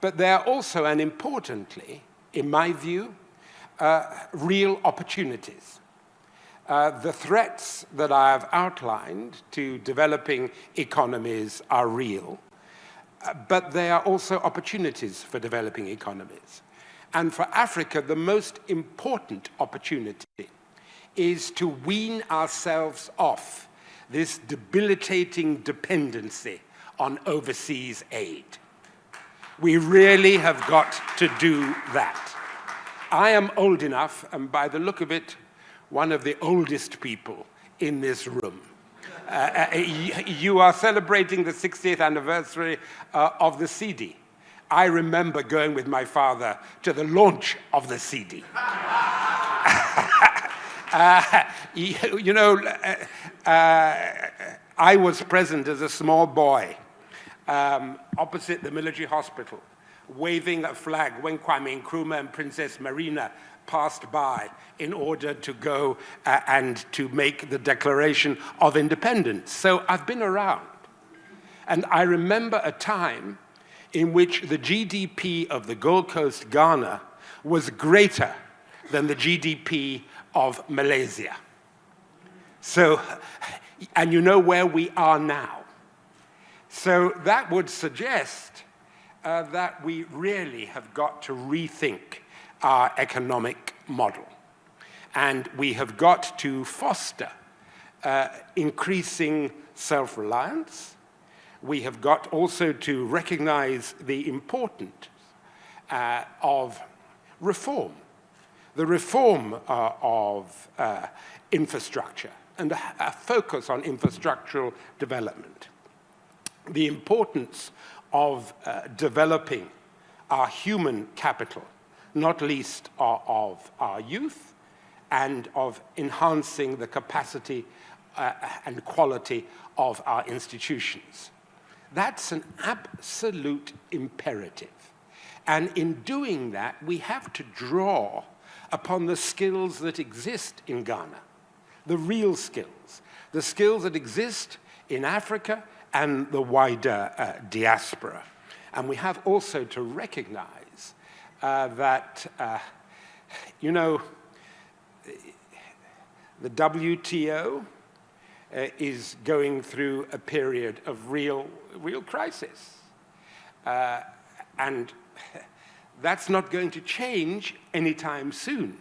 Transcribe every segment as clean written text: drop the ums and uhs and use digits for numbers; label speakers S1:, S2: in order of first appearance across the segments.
S1: but they are also, and importantly, in my view, real opportunities. The threats that I have outlined to developing economies are real, but they are also opportunities for developing economies. And for Africa, the most important opportunity is to wean ourselves off this debilitating dependency on overseas aid. We really have got to do that. I am old enough, and by the look of it, one of the oldest people in this room. You are celebrating the 60th anniversary of the CD. I remember going with my father to the launch of the CD. I was present as a small boy opposite the military hospital, waving a flag when Kwame Nkrumah and Princess Marina passed by in order to go and to make the Declaration of Independence. So I've been around. And I remember a time in which the GDP of the Gold Coast, Ghana, was greater than the GDP of Malaysia. So, and you know where we are now. So that would suggest that we really have got to rethink our economic model. And we have got to foster increasing self-reliance. We have got also to recognize the importance of reform, the reform of infrastructure, and a focus on infrastructural development. The importance of developing our human capital, not least of our youth, and of enhancing the capacity and quality of our institutions. That's an absolute imperative. And in doing that, we have to draw upon the skills that exist in Ghana, the real skills, the skills that exist in Africa and the wider diaspora. And we have also to recognize that, the WTO is going through a period of real crisis. And that's not going to change anytime soon.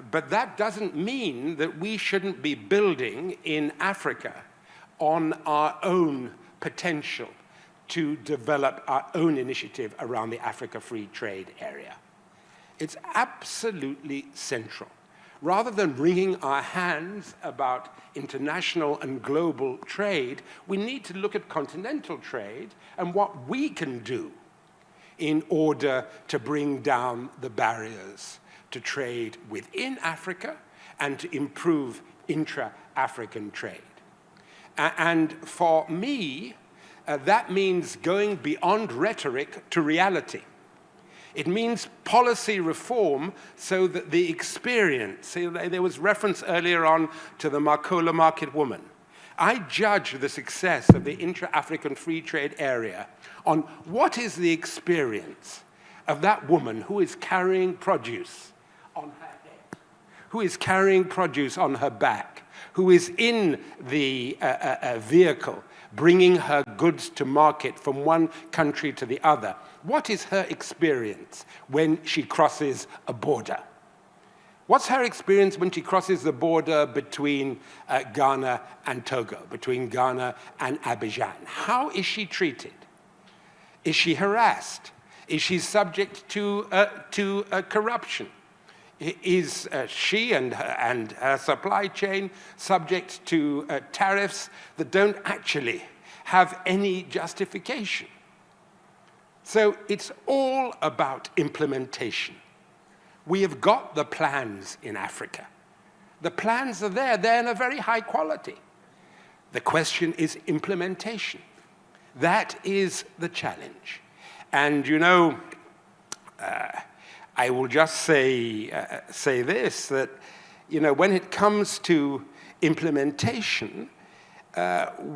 S1: But that doesn't mean that we shouldn't be building in Africa on our own potential to develop our own initiative around the Africa Free Trade Area. It's absolutely central. Rather than wringing our hands about international and global trade, we need to look at continental trade and what we can do in order to bring down the barriers to trade within Africa and to improve intra-African trade. And for me, that means going beyond rhetoric to reality. It means policy reform so that the experience, there was reference earlier on to the Marcola market woman. I judge the success of the intra-African free trade area on what is the experience of that woman who is carrying produce on her head, who is carrying produce on her back, who is in the vehicle bringing her goods to market from one country to the other. What is her experience when she crosses a border? What's her experience when she crosses the border between Ghana and Togo, between Ghana and Abidjan? How is she treated? Is she harassed? Is she subject to corruption? Is she and her supply chain subject to tariffs that don't actually have any justification? So it's all about implementation. We have got the plans in Africa. The plans are there. They're in a very high quality. The question is implementation. That is the challenge. And I will just say this, that when it comes to implementation,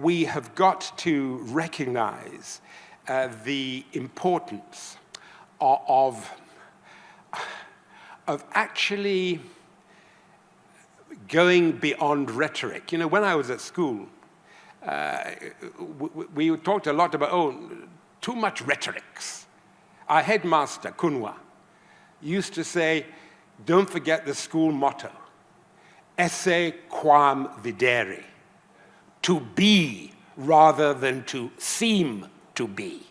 S1: we have got to recognize the importance of actually going beyond rhetoric. You know, when I was at school, we talked a lot about, too much rhetorics. Our headmaster, Kunwa, used to say, don't forget the school motto, esse quam videre, to be rather than to seem to be.